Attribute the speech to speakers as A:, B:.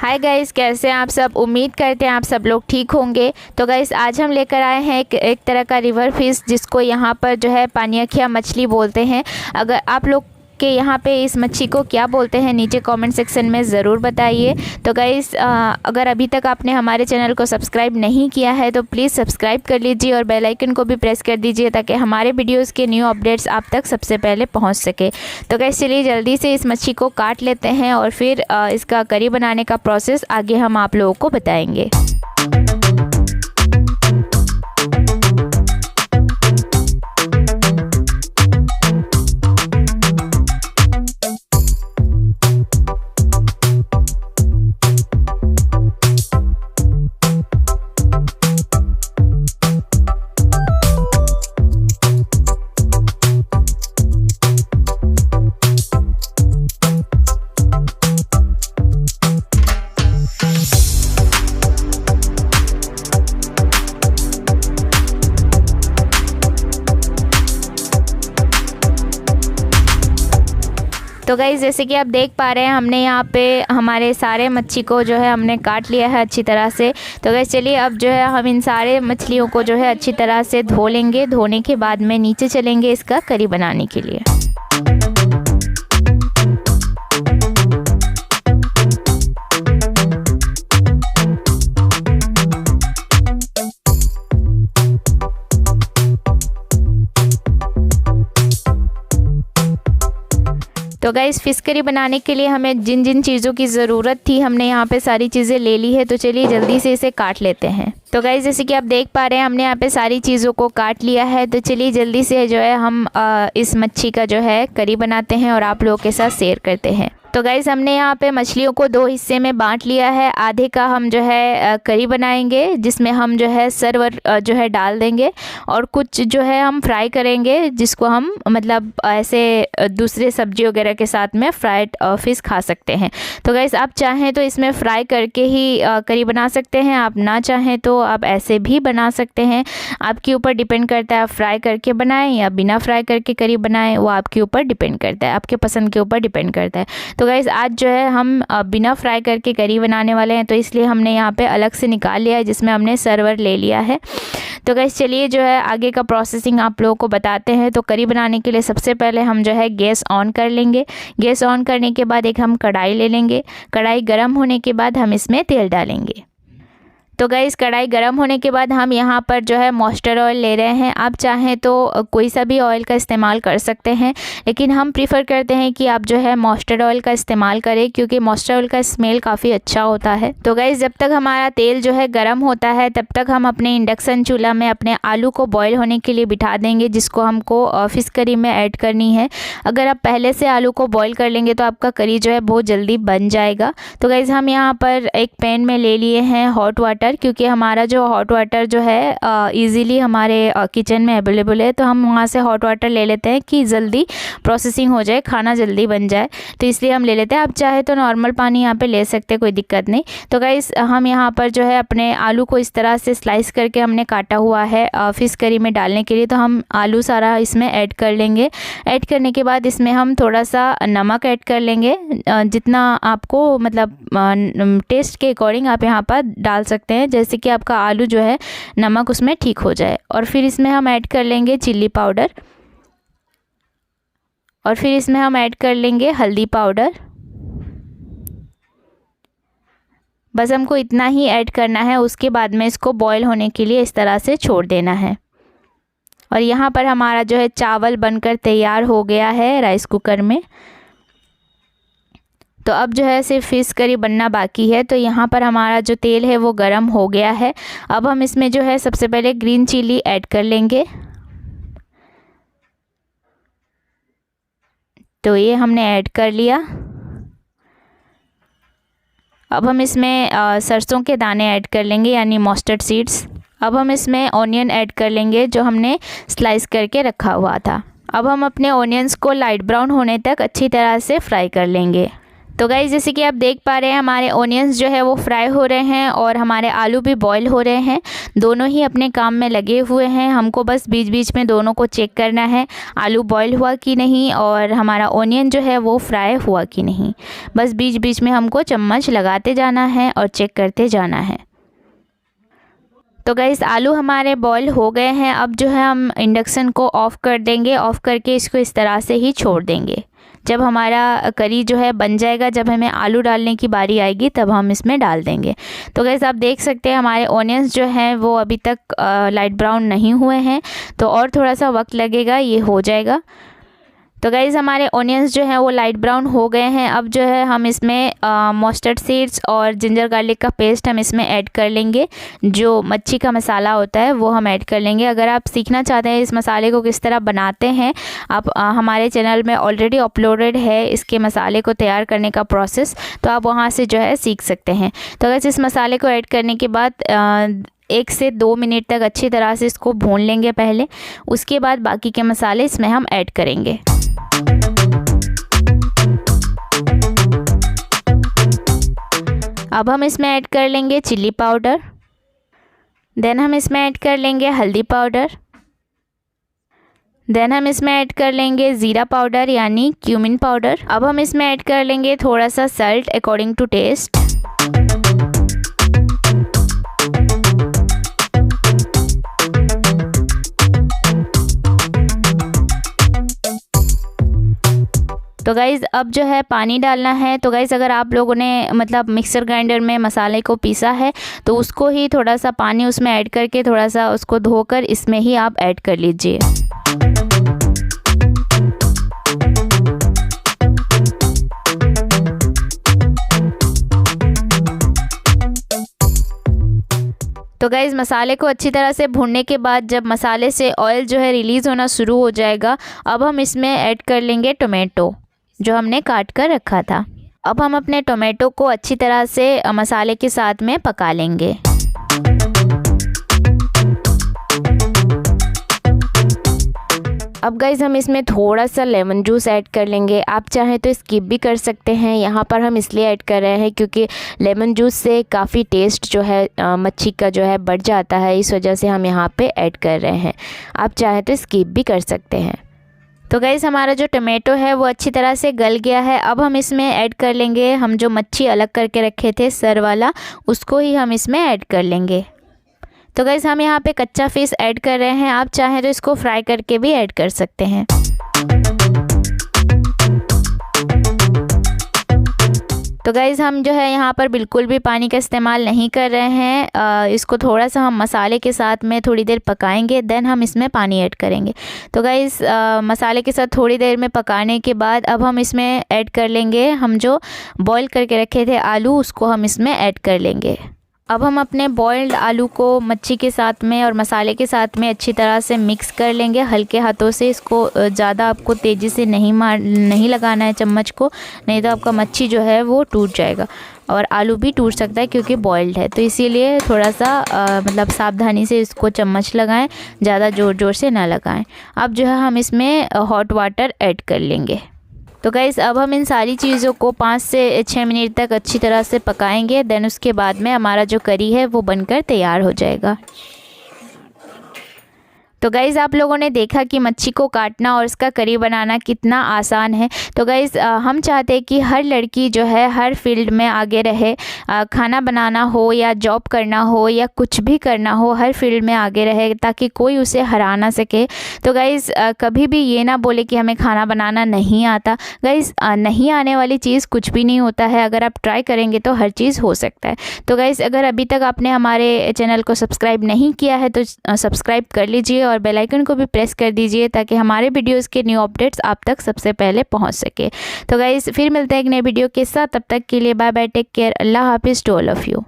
A: Hi guys, कैसे हैं आप सब। उम्मीद करते हैं आप सब लोग ठीक होंगे। तो गाइस आज हम लेकर आए हैं एक तरह का रिवर फिश जिसको यहाँ पर जो है पानियखिया मछली बोलते हैं। अगर आप लोग के यहाँ पे इस मच्छी को क्या बोलते हैं नीचे कमेंट सेक्शन में ज़रूर बताइए। तो गाइस अगर अभी तक आपने हमारे चैनल को सब्सक्राइब नहीं किया है तो प्लीज़ सब्सक्राइब कर लीजिए और बेल आइकन को भी प्रेस कर दीजिए ताकि हमारे वीडियोस के न्यू अपडेट्स आप तक सबसे पहले पहुँच सके। तो गाइस चलिए जल्दी से इस मच्छी को काट लेते हैं और फिर इसका करी बनाने का प्रोसेस आगे हम आप लोगों को बताएंगे। तो गाइज़ जैसे कि आप देख पा रहे हैं हमने यहाँ पे हमारे सारे मच्छी को जो है हमने काट लिया है अच्छी तरह से। तो गाइज़ चलिए अब जो है हम इन सारे मछलियों को जो है अच्छी तरह से धो लेंगे। धोने के बाद में नीचे चलेंगे इसका करी बनाने के लिए। तो गाइस फिश करी बनाने के लिए हमें जिन जिन चीज़ों की ज़रूरत थी हमने यहाँ पे सारी चीज़ें ले ली है। तो चलिए जल्दी से इसे काट लेते हैं। तो गाइस जैसे कि आप देख पा रहे हैं हमने यहाँ पे सारी चीज़ों को काट लिया है। तो चलिए जल्दी से जो है हम इस मच्छी का जो है करी बनाते हैं और आप लोगों के साथ शेयर करते हैं। तो गाइज़ हमने यहाँ पे मछलियों को दो हिस्से में बांट लिया है। आधे का हम जो है करी बनाएंगे जिसमें हम जो है सरवर जो है डाल देंगे और कुछ जो है हम फ्राई करेंगे जिसको हम मतलब ऐसे दूसरे सब्जी वगैरह के साथ में फ्राइड फिश खा सकते हैं। तो गाइज़ आप चाहें तो इसमें फ्राई करके ही करी बना सकते हैं, आप ना चाहें तो आप ऐसे भी बना सकते हैं। आपके ऊपर डिपेंड करता है आप फ्राई करके बनाएं या बिना फ्राई करके करी बनाएं, वो आपके ऊपर डिपेंड करता है, आपके पसंद के ऊपर डिपेंड करता है। तो गाइज़ आज जो है हम बिना फ्राई करके करी बनाने वाले हैं तो इसलिए हमने यहाँ पे अलग से निकाल लिया है जिसमें हमने सरवर ले लिया है। तो गाइज़ चलिए जो है आगे का प्रोसेसिंग आप लोगों को बताते हैं। तो करी बनाने के लिए सबसे पहले हम जो है गैस ऑन कर लेंगे। गैस ऑन करने के बाद एक हम कढ़ाई ले लेंगे। कढ़ाई गर्म होने के बाद हम इसमें तेल डालेंगे। तो गाइस कढ़ाई गर्म होने के बाद हम यहाँ पर जो है मस्टर्ड ऑयल ले रहे हैं। आप चाहें तो कोई सा भी ऑयल का इस्तेमाल कर सकते हैं लेकिन हम प्रीफर करते हैं कि आप जो है मस्टर्ड ऑयल का इस्तेमाल करें क्योंकि मस्टर्ड ऑयल का स्मेल काफ़ी अच्छा होता है। तो गाइस जब तक हमारा तेल जो है गर्म होता है तब तक हम अपने इंडक्शन चूल्हा में अपने आलू को बॉयल होने के लिए बिठा देंगे जिसको हमको फिश करी में ऐड करनी है। अगर आप पहले से आलू को बॉयल कर लेंगे तो आपका करी जो है बहुत जल्दी बन जाएगा। तो गाइस हम यहाँ पर एक पैन में ले लिए हैं हॉट वाटर क्योंकि हमारा जो हॉट वाटर जो है इजीली हमारे किचन में अवेलेबल है। तो हम वहाँ से हॉट वाटर ले लेते हैं कि जल्दी प्रोसेसिंग हो जाए, खाना जल्दी बन जाए, तो इसलिए हम ले लेते हैं। आप चाहे तो नॉर्मल पानी यहाँ पे ले सकते हैं, कोई दिक्कत नहीं। तो गाइस हम यहाँ पर जो है अपने आलू को इस तरह से स्लाइस करके हमने काटा हुआ है फिश करी में डालने के लिए। तो हम आलू सारा इसमें ऐड कर लेंगे। ऐड करने के बाद इसमें हम थोड़ा सा नमक ऐड कर लेंगे, जितना आपको मतलब टेस्ट के अकॉर्डिंग आप यहाँ पर डाल सकते हैं जैसे कि आपका आलू जो है नमक उसमें ठीक हो जाए। और फिर इसमें हम ऐड कर लेंगे चिल्ली पाउडर और फिर इसमें हम ऐड कर लेंगे हल्दी पाउडर। बस हमको इतना ही ऐड करना है, उसके बाद में इसको बॉईल होने के लिए इस तरह से छोड़ देना है। और यहाँ पर हमारा जो है चावल बनकर तैयार हो गया है राइस कुकर में। तो अब जो है सिर्फ फिश करी बनना बाकी है। तो यहाँ पर हमारा जो तेल है वो गरम हो गया है। अब हम इसमें जो है सबसे पहले ग्रीन चिली ऐड कर लेंगे। तो ये हमने ऐड कर लिया। अब हम इसमें सरसों के दाने ऐड कर लेंगे यानी मस्टर्ड सीड्स। अब हम इसमें ऑनियन ऐड कर लेंगे जो हमने स्लाइस करके रखा हुआ था। अब हम अपने ऑनियंस को लाइट ब्राउन होने तक अच्छी तरह से फ्राई कर लेंगे। तो गाइस जैसे कि आप देख पा रहे हैं हमारे ऑनियंस जो है वो फ्राई हो रहे हैं और हमारे आलू भी बॉईल हो रहे हैं। दोनों ही अपने काम में लगे हुए हैं। हमको बस बीच बीच में दोनों को चेक करना है, आलू बॉईल हुआ कि नहीं और हमारा ऑनियन जो है वो फ्राई हुआ कि नहीं। बस बीच बीच में हमको चम्मच लगाते जाना है और चेक करते जाना है। तो गाइस आलू हमारे बॉईल हो गए हैं। अब जो है हम इंडक्शन को ऑफ़ कर देंगे। ऑफ़ करके इसको इस तरह से ही छोड़ देंगे। जब हमारा करी जो है बन जाएगा, जब हमें आलू डालने की बारी आएगी तब हम इसमें डाल देंगे। तो गाइस आप देख सकते हैं हमारे ऑनियंस जो हैं वो अभी तक लाइट ब्राउन नहीं हुए हैं, तो और थोड़ा सा वक्त लगेगा, ये हो जाएगा। तो गाइज़ हमारे ऑनियंस जो हैं वो लाइट ब्राउन हो गए हैं। अब जो है हम इसमें मस्टर्ड सीड्स और जिंजर गार्लिक का पेस्ट हम इसमें ऐड कर लेंगे। जो मच्छी का मसाला होता है वो हम ऐड कर लेंगे। अगर आप सीखना चाहते हैं इस मसाले को किस तरह बनाते हैं, आप हमारे चैनल में ऑलरेडी अपलोडेड है इसके मसाले को तैयार करने का प्रोसेस, तो आप वहाँ से जो है सीख सकते हैं। तो अगर इस मसाले को ऐड करने के बाद 1 से 2 मिनट तक अच्छी तरह से इसको भून लेंगे पहले, उसके बाद बाकी के मसाले इसमें हम ऐड करेंगे। अब हम इसमें ऐड कर लेंगे चिल्ली पाउडर, देन हम इसमें ऐड कर लेंगे हल्दी पाउडर, देन हम इसमें ऐड कर लेंगे ज़ीरा पाउडर यानी क्यूमिन पाउडर। अब हम इसमें ऐड कर लेंगे थोड़ा सा सॉल्ट अकॉर्डिंग टू टेस्ट। तो गाइज़ अब जो है पानी डालना है। तो गाइज़ अगर आप लोगों ने मतलब मिक्सर ग्राइंडर में मसाले को पीसा है तो उसको ही थोड़ा सा पानी उसमें ऐड करके थोड़ा सा उसको धोकर इसमें ही आप ऐड कर लीजिए। तो गाइज़ मसाले को अच्छी तरह से भूनने के बाद जब मसाले से ऑयल जो है रिलीज़ होना शुरू हो जाएगा, अब हम इसमें ऐड कर लेंगे टोमेटो जो हमने काट कर रखा था। अब हम अपने टोमेटो को अच्छी तरह से मसाले के साथ में पका लेंगे। अब गाइज़ हम इसमें थोड़ा सा लेमन जूस ऐड कर लेंगे। आप चाहें तो स्किप भी कर सकते हैं। यहाँ पर हम इसलिए ऐड कर रहे हैं क्योंकि लेमन जूस से काफ़ी टेस्ट जो है मच्छी का जो है बढ़ जाता है, इस वजह से हम यहाँ पे ऐड कर रहे हैं। आप चाहें तो स्किप भी कर सकते हैं। तो गाइज़ हमारा जो टमाटो है वो अच्छी तरह से गल गया है। अब हम इसमें ऐड कर लेंगे हम जो मच्छी अलग करके रखे थे सर वाला, उसको ही हम इसमें ऐड कर लेंगे। तो गाइज़ हम यहाँ पे कच्चा फिश ऐड कर रहे हैं। आप चाहें तो इसको फ्राई करके भी ऐड कर सकते हैं। तो गाइज़ हम जो है यहाँ पर बिल्कुल भी पानी का इस्तेमाल नहीं कर रहे हैं। इसको थोड़ा सा हम मसाले के साथ में थोड़ी देर पकाएंगे, देन हम इसमें पानी ऐड करेंगे। तो गाइज़ मसाले के साथ थोड़ी देर में पकाने के बाद अब हम इसमें ऐड कर लेंगे हम जो बॉईल करके रखे थे आलू, उसको हम इसमें ऐड कर लेंगे। अब हम अपने बॉइल्ड आलू को मच्छी के साथ में और मसाले के साथ में अच्छी तरह से मिक्स कर लेंगे हल्के हाथों से। इसको ज़्यादा आपको तेज़ी से नहीं लगाना है चम्मच को, नहीं तो आपका मच्छी जो है वो टूट जाएगा और आलू भी टूट सकता है क्योंकि बॉइल्ड है। तो इसीलिए थोड़ा सा मतलब सावधानी से इसको चम्मच लगाएं, ज़्यादा ज़ोर ज़ोर से ना लगाएं। अब जो है हम इसमें हॉट वाटर ऐड कर लेंगे। तो गाइज़ अब हम इन सारी चीज़ों को 5 से 6 मिनट तक अच्छी तरह से पकाएंगे, देन उसके बाद में हमारा जो करी है वो बनकर तैयार हो जाएगा। तो गाइज़ आप लोगों ने देखा कि मच्छी को काटना और इसका करी बनाना कितना आसान है। तो गाइज़ हम चाहते हैं कि हर लड़की जो है हर फील्ड में आगे रहे, खाना बनाना हो या जॉब करना हो या कुछ भी करना हो, हर फील्ड में आगे रहे ताकि कोई उसे हरा ना सके। तो गाइज़ कभी भी ये ना बोले कि हमें खाना बनाना नहीं आता। गाइज़ नहीं आने वाली चीज़ कुछ भी नहीं होता है, अगर आप ट्राई करेंगे तो हर चीज़ हो सकता है। तो गाइज़ अगर अभी तक आपने हमारे चैनल को सब्सक्राइब नहीं किया है तो सब्सक्राइब कर लीजिए और बेल आइकन को भी प्रेस कर दीजिए ताकि हमारे वीडियोस के न्यू अपडेट्स आप तक सबसे पहले पहुंच सके। तो गाइस फिर मिलते हैं एक नए वीडियो के साथ, तब तक के लिए बाय बाय, टेक केयर, अल्लाह हाफिज़ टू ऑल ऑफ यू।